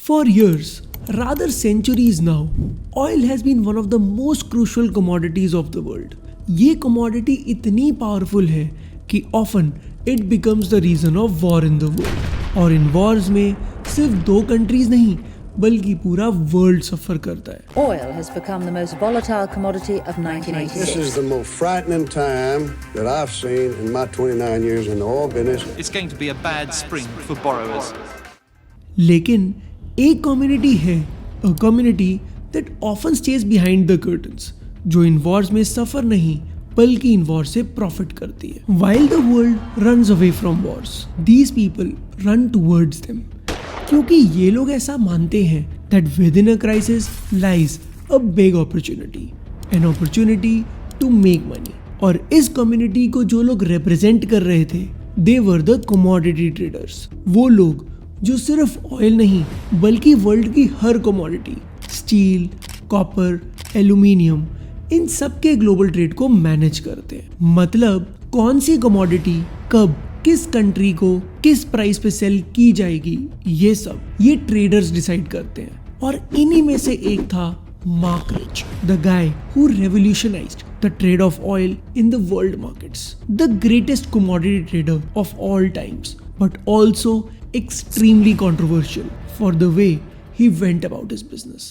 For years, rather centuries now, oil has been one of the most crucial commodities of the world. ये commodity इतनी powerful है कि often it becomes the reason of war in the world. और in wars में सिर्फ दो countries नहीं बल्कि पूरा वर्ल्ड सफर करता है। Oil has become the most volatile commodity of 1986. This is the most frightening time that I've seen in my 29 years in the oil business. It's going to be a bad spring for borrowers. लेकिन एक community है, a community that often stays behind the curtains, जो इन Wars में सफर नहीं बल्कि in war से profit करती है। While the world runs away from wars, these people run towards them. क्योंकि ये लोग ऐसा मानते हैं that within a crisis lies a big opportunity, an opportunity to make money. और इस कम्युनिटी को जो लोग रिप्रेजेंट कर रहे थे they were the commodity traders. वो लोग जो सिर्फ ऑयल नहीं बल्कि वर्ल्ड की हर कमोडिटी, स्टील, कॉपर, एल्यूमिनियम, इन सब के ग्लोबल ट्रेड को मैनेज करते हैं। मतलब कौन सी कमोडिटी कब किस कंट्री को किस प्राइस पे सेल की जाएगी, ये ट्रेडर्स डिसाइड करते हैं। और इन्हीं में से एक था Marc Rich, the guy who revolutionised the trade of oil in the world markets, the greatest commodity trader of all times, but also extremely controversial for the way he went about his business.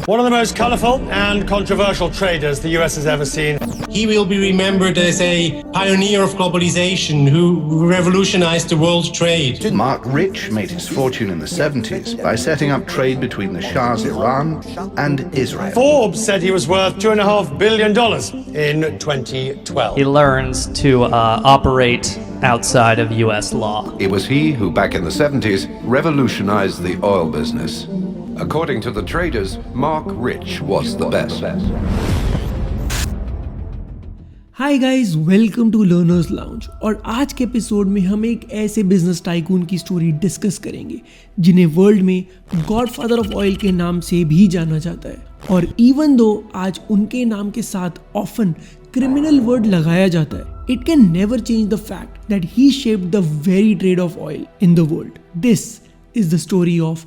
One of the most colourful and controversial traders the US has ever seen. He will be remembered as a pioneer of globalization who revolutionized the world trade. Mark Rich made his fortune in the 70s by setting up trade between the Shah's Iran and Israel. Forbes said he was worth $2.5 billion in 2012. He learns to operate outside of US law. It was he who, back in the 70s, revolutionized the oil business. According to the traders, Mark Rich was the best. Hi guys, welcome to Learners Lounge. और आज के episode में हम एक ऐसे business tycoon की story discuss करेंगे जिन्हें वर्ल्ड में गॉडफादर ऑफ ऑयल के नाम से भी जाना जाता है। और इवन दो आज उनके नाम के साथ ऑफन क्रिमिनल वर्ड लगाया जाता है, it can never change the fact that he shaped the very trade of oil in the world. This is the story of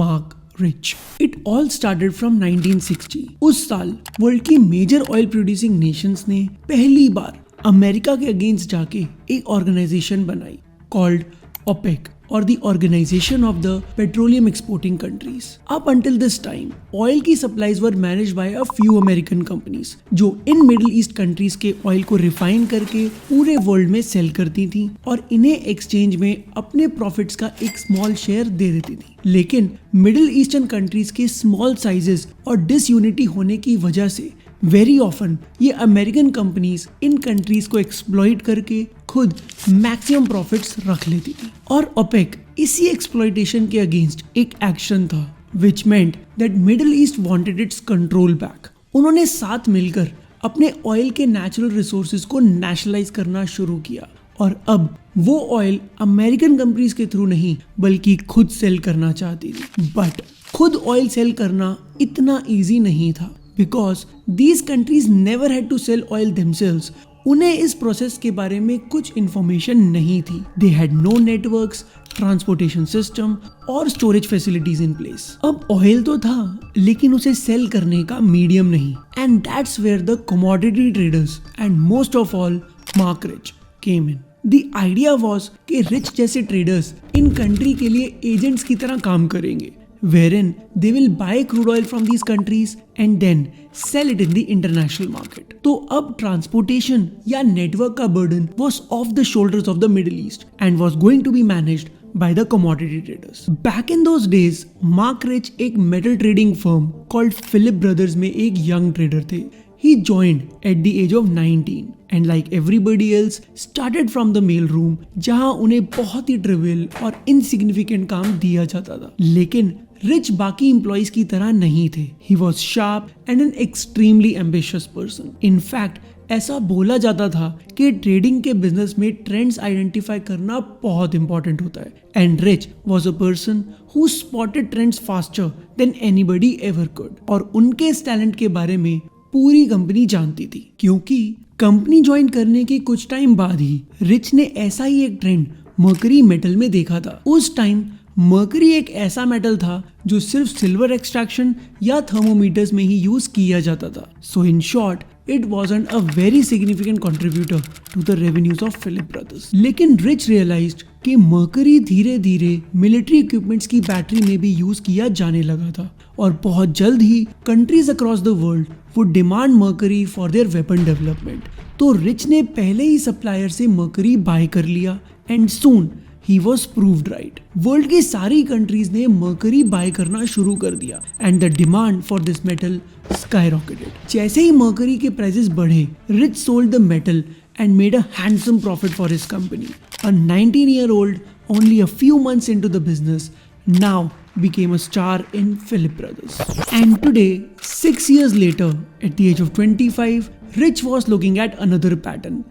Mark Rich. It all started from 1960. उस साल world की major oil producing Nations ने पहली बार America के against जाके एक organisation बनाई called OPEC or the Organization of the Petroleum Exporting Countries. Up until this time, oil की supplies were managed by a few American companies जो इन Middle East countries के oil को रिफाइन करके पूरे वर्ल्ड में सेल करती थी और इन्हें एक्सचेंज में अपने प्रॉफिट्स का एक स्मॉल शेयर दे देती थी। लेकिन मिडिल ईस्टर्न कंट्रीज के स्मॉल साइजेस और डिसयूनिटी होने की वजह से वेरी ऑफन ये अमेरिकन कंपनीज इन कंट्रीज को एक्सप्लॉइट करके खुद मैक्सिमम प्रॉफिट्स रख लेती थी। और ओपेक इसी एक्सप्लॉइटेशन के अगेंस्ट एक एक्शन था which meant that Middle East wanted its control back. उन्होंने साथ मिलकर अपने ऑयल के नेचुरल रिसोर्सेज को नेशनलाइज करना शुरू किया और अब वो ऑयल अमेरिकन कंपनीज के थ्रू नहीं बल्कि खुद सेल करना चाहती थी। बट खुद ऑयल सेल करना इतना ईजी नहीं था because these countries never had to sell oil themselves. उन्हें इस प्रोसेस के बारे में कुछ इंफॉर्मेशन नहीं थी। They had no networks, transportation system और storage facilities in place. अब ऑयल तो था लेकिन उसे सेल करने का मीडियम नहीं। And that's where the commodity traders and most of all Mark Rich came in. The idea was कि रिच जैसे ट्रेडर्स इन कंट्री के लिए एजेंट्स की तरह काम करेंगे wherein they will buy crude oil from these countries and then sell it in the international market. तो अब transportation या network का burden was off the shoulders of the Middle East and was going to be managed by the commodity traders. Back in those days, Mark Rich एक metal trading firm called Philip Brothers में एक young trader थे. He joined at the age of 19 and like everybody else started from the mail room जहां उन्हें बहुत ही trivial और insignificant काम दिया जाता था। लेकिन रिच बाकी एम्प्लॉइज की तरह नहीं थे। He was sharp and an extremely ambitious person. In fact, ऐसा बोला जाता था कि ट्रेडिंग के बिजनेस में ट्रेंड्स आइडेंटिफाई करना बहुत इंपॉर्टेंट होता है। And rich was a person who spotted trends faster than anybody ever could. और उनके इस टैलेंट के बारे में पूरी कंपनी जानती थी क्योंकि कंपनी ज्वाइन करने के कुछ टाइम बाद ही रिच ने ऐसा ही एक ट्रेंड मर्करी मेटल में देखा था। उस टाइम मर्करी एक ऐसा मेटल था जो सिर्फ सिल्वर एक्सट्रैक्शन या थर्मोमीटर्स में ही यूज किया जाता था. So in short it wasn't a very significant contributor to the revenues of Philip Brothers. लेकिन रिच realized कि मर्करी धीरे धीरे मिलिट्री इक्विपमेंट्स की बैटरी में भी यूज किया जाने लगा था और बहुत जल्द ही countries across the world would demand mercury for their weapon development. तो रिच ने पहले ही सप्लायर से मर्करी बाय कर लिया and soon he was proved right. World की सारी कंट्रीज ने मर्करी बाय करना शुरू कर दिया and the demand for this metal skyrocketed. जैसे ही मर्करी के प्राइसेस बढ़े, rich sold the metal and made a handsome profit for his company. A 19-year-old, only a few months into the business, now became a star in Philip Brothers. And today, 6 years later, at the age of 25, Rich was looking at another pattern.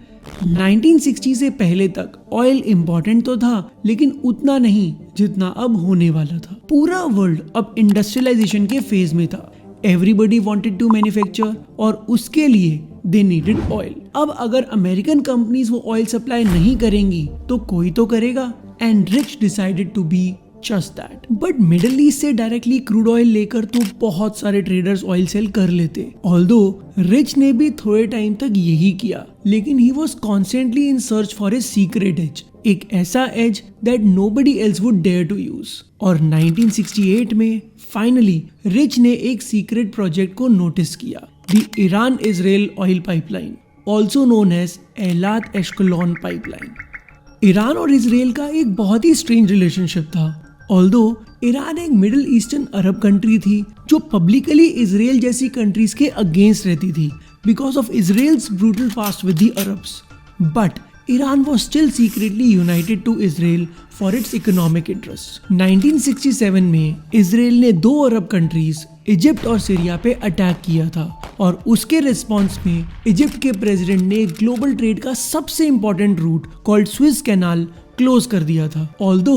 1960 से पहले तक oil important तो था, लेकिन उतना नहीं जितना अब होने वाला था. पूरा वर्ल्ड अब इंडस्ट्रियलाइजेशन के फेज में था. एवरीबडी वांटेड टू मैन्युफैक्चर और उसके लिए दे नीडेड ऑयल. अब अगर अमेरिकन कंपनीज वो ऑयल सप्लाई नहीं करेंगी तो कोई तो करेगा and Rich decided to be just that. But Middle East से डायरेक्टली क्रूड ऑयल लेकर तो बहुत सारे ट्रेडर्स ऑयल सेल कर लेते. ऑल्दो रिच ने भी थोड़े टाइम तक यही किया, लेकिन he was constantly in search for a secret edge, एक ऐसा edge that nobody else would dare to use. और 1968 में फाइनली रिच ने एक सीक्रेट प्रोजेक्ट को नोटिस किया, the Iran Israel oil pipeline, also known as Eilat Ashkelon pipeline. Iran और Israel का एक बहुत ही स्ट्रेंज रिलेशनशिप था. ऑल्दो ईरान एक मिडिल ईस्टर्न अरब कंट्री थी जो पब्लिकली इजराइल जैसी कंट्रीज के अगेंस्ट रहती थी because of Israel's brutal past with the Arabs. But Iran was still secretly united to Israel for its economic interests. 1967 में Israel ने 2 अरब countries Egypt और Syria पे अटैक किया था और उसके रिस्पॉन्स में इजिप्ट के प्रेसिडेंट ने ग्लोबल ट्रेड का सबसे important route called Suez canal close कर दिया था. ऑल्दो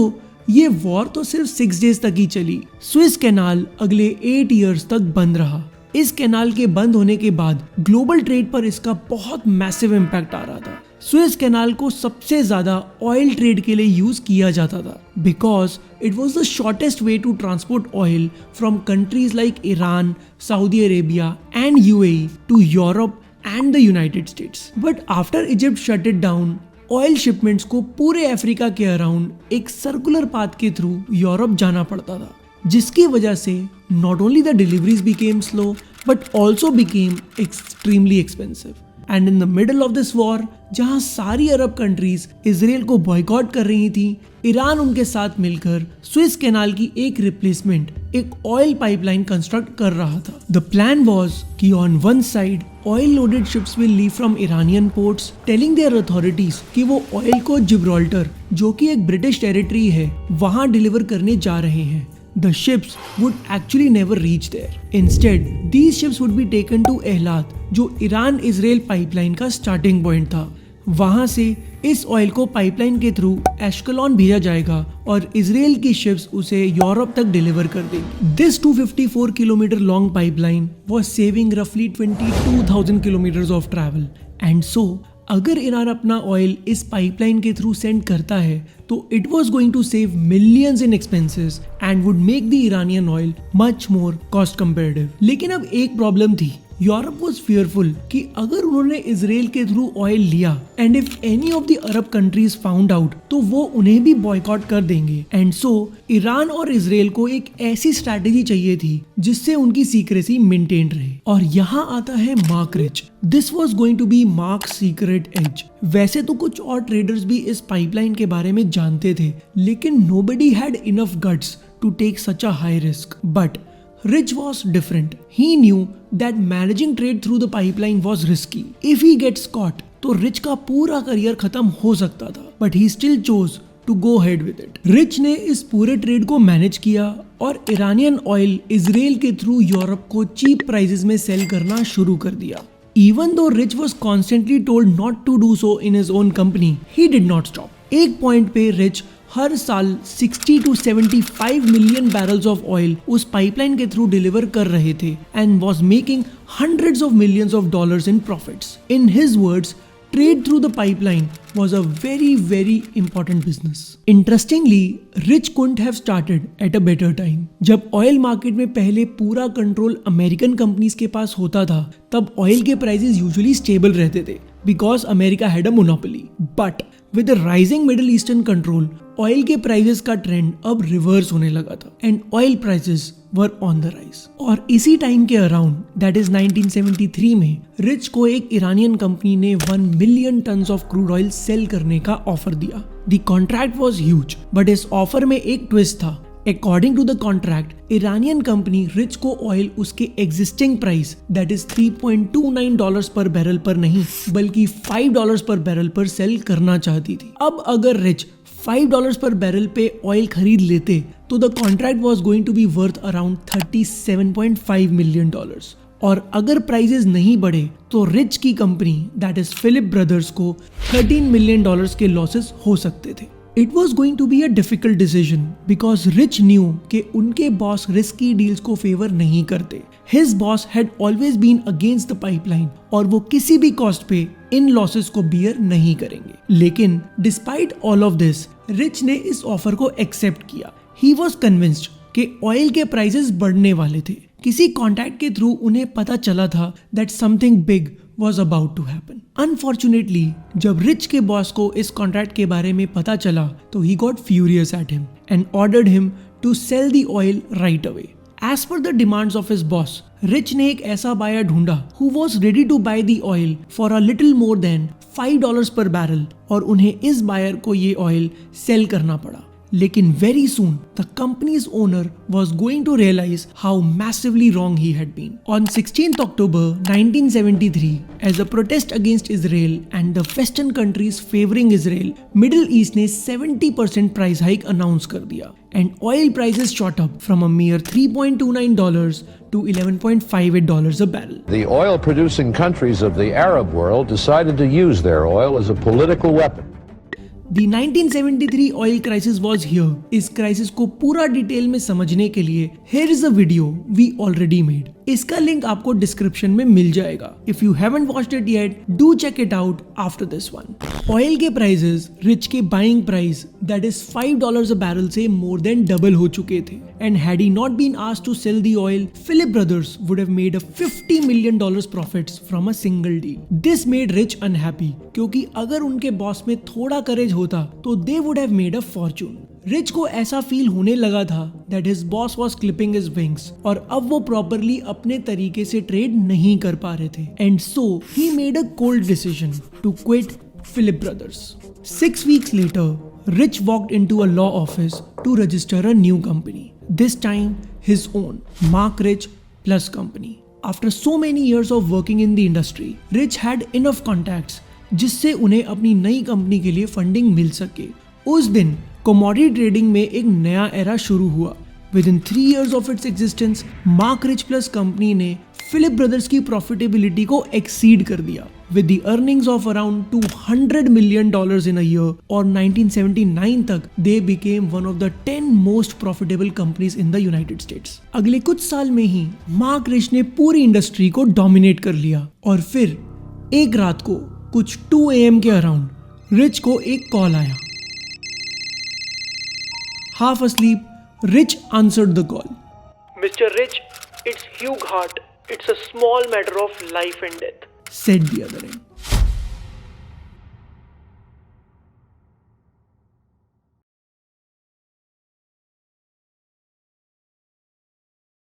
ये वॉर तो सिर्फ 6 डेज तक ही चली, स्विस कैनाल अगले 8 इयर्स तक बंद रहा. इस कैनाल के बंद होने के बाद ग्लोबल ट्रेड पर इसका बहुत मैसिव इम्पैक्ट आ रहा था. स्विस कैनाल को सबसे ज्यादा ऑयल ट्रेड के लिए यूज किया जाता था because it was the shortest way to transport oil from countries like Iran, Saudi Arabia and UAE to Europe and the United States. But after Egypt shut it down, oil shipments को पूरे Africa के around एक circular path के through Europe जाना पड़ता था, जिसकी वजह से not only the deliveries became slow but also became extremely expensive. And in the middle of this war, जहां सारी अरब कंट्रीज इजराइल को बॉयकॉट कर रही थी, ईरान उनके साथ मिलकर स्विस कैनाल की एक रिप्लेसमेंट, एक ऑयल पाइपलाइन कंस्ट्रक्ट कर रहा था. द प्लान वाज कि on one side oil loaded ships will leave from Iranian ports telling their authorities कि वो ऑयल को जिब्राल्टर, जो कि एक ब्रिटिश टेरिटरी है, वहां डिलीवर करने जा रहे हैं. The ships would actually never reach there. Instead, these ships would be taken to एहलात, जो ईरान-इजराइल पाइपलाइन का स्टार्टिंग पॉइंट था. वहां से इस ऑयल को पाइपलाइन के थ्रू एश्कलोन भेजा जाएगा और इजराइल की शिप्स उसे यूरोप तक डिलीवर कर देंगी. This 254 kilometre long pipeline was saving रफली 22,000 kilometres of travel. And so अगर ईरान अपना ऑयल इस पाइपलाइन के थ्रू सेंड करता है तो it was going to save millions in expenses and would make the Iranian oil much more cost comparative. लेकिन अब एक प्रॉब्लम थी. यूरोप वाज फियरफुल कि अगर उन्होंने इजराइल के थ्रू ऑयल लिया and if any of the Arab countries found out तो वो उन्हें भी बॉयकॉट कर देंगे. एंड सो ईरान और इजराइल को एक ऐसी स्ट्रैटेजी चाहिए थी जिससे उनकी सीक्रेसी मेंटेन रहे. और यहाँ आता है Marc Rich. This was going to be Marc secret edge. वैसे तो कुछ और ट्रेडर्स भी इस पाइपलाइन के बारे में जानते थे, लेकिन nobody had enough guts to take such a high risk. But Rich was different. He knew that managing trade through the pipeline was risky. If he gets caught, तो Rich का पूरा करियर खत्म हो सकता था. But he still chose to go ahead with it. Rich ने इस पूरे ट्रेड को मैनेज किया और ईरानियन ऑयल इजराइल के थ्रू यूरोप को चीप प्राइसेस में सेल करना शुरू कर दिया. Even though Rich was constantly told not to do so in his own company, he did not stop. एक पॉइंट पे Rich हर साल 60 to 75 million barrels of oil उस पाइपलाइन के थ्रू डिलीवर कर रहे थे and was making hundreds of millions of dollars in profits. In his words, Trade through the pipeline was a very, very important business. Interestingly, Rich couldn't have started at a better time. जब oil market में पहले पूरा control American companies के पास होता था, तब oil के prices usually stable रहते थे because America had a monopoly. But with the rising Middle Eastern control, oil के प्राइसेस का ट्रेंड अब रिवर्स होने लगा था and oil prices were on the rise. और इसी टाइम के अराउंड, दैट इज 1973 में, रिच को एक ईरानियन कंपनी ने 1 million tons of crude oil sale करने का ऑफर दिया. The contract was huge, but इस ऑफर में एक ट्विस्ट था. According to the contract, Iranian company rich को ऑयल उसके एग्जिस्टिंग प्राइस दैट इज $3.29 पर बैरल पर नहीं, बल्कि $5 पर बैरल पर सेल करना चाहती थी. अब अगर रिच $5 पर बैरल पे ऑयल खरीद लेते तो the contract was going to be worth around $37.5 million. और अगर प्राइसेस नहीं बढ़े तो रिच की company that is Philip Brothers को $13 मिलियन के लॉसेस हो सकते थे. It was going to be a difficult decision because Rich knew कि उनके बॉस रिस्की डील्स को फेवर नहीं करते. His boss had always been against the pipeline और वो किसी भी कॉस्ट पे इन लॉसेस को बियर नहीं करेंगे. लेकिन despite all of this, rich ने इस ऑफर को एक्सेप्ट किया. He was convinced कि ऑयल के प्राइसेस बढ़ने वाले थे. किसी कॉन्टैक्ट के थ्रू उन्हें पता चला था that something big was about to happen. Unfortunately, जब रिच के बॉस को इस कॉन्ट्रैक्ट के बारे में पता चला तो he got furious at him and ordered him to sell the oil right away. As per the demands of his boss, rich ने एक ऐसा बायर ढूंढा who was ready to buy the oil for a little more than $5 per barrel और उन्हें इस buyer को ये oil cell करना पड़ा. लेकिन very soon the company's owner was going to realize how massively wrong he had been. On 16th October 1973, as a protest against Israel and the Western countries favoring Israel, Middle East ने 70% price hike announce कर दिया and oil prices shot up from a mere $3.29 to $11.58 a barrel. The oil-producing countries of the Arab world decided to use their oil as a political weapon. The 1973 oil crisis was here. इस crisis को पूरा detail में समझने के लिए here is a video we already made. इसका link आपको description में मिल जाएगा. If you haven't watched it yet, do check it out after this one. Oil के प्राइसेस रिच के buying price that is $5 a barrel से more than double हो चुके थे. And had he not been asked to sell the oil, Philip Brothers would have made a $50 million profits from a single deal. This made Rich unhappy क्योंकि अगर उनके boss में थोड़ा करेज होता तो they would have made a fortune. Rich को ऐसा feel होने लगा था that his boss was clipping his wings और अब वो प्रॉपरली अपने तरीके से ट्रेड नहीं कर पा रहे थे. And so he made a cold decision to quit Philip Brothers. 6 weeks later, Rich walked into a law office to register a new company. This time his own, Mark Rich Plus Company. After so many years of working in the industry, Rich had enough contacts जिससे उन्हें अपनी नई company के लिए funding मिल सके. उस दिन commodity trading में एक नया एरा शुरू हुआ. Within 3 years of its existence, Mark Rich Plus company ने फिलिप ब्रदर्स की प्रॉफिटेबिलिटी को एक्सीड कर दिया with the earnings of around $200 million in a year. और 1979 तक they became one of the 10 most profitable companies in the United States. अगले कुछ साल में ही मार्क रिच ने पूरी इंडस्ट्री को डोमिनेट कर लिया. और फिर एक रात को कुछ 2 AM के अराउंड रिच को एक कॉल आया. Half asleep, Rich answered the call. Mr. Rich, it's Hugh Hart. It's a small matter of life and death, said the other end.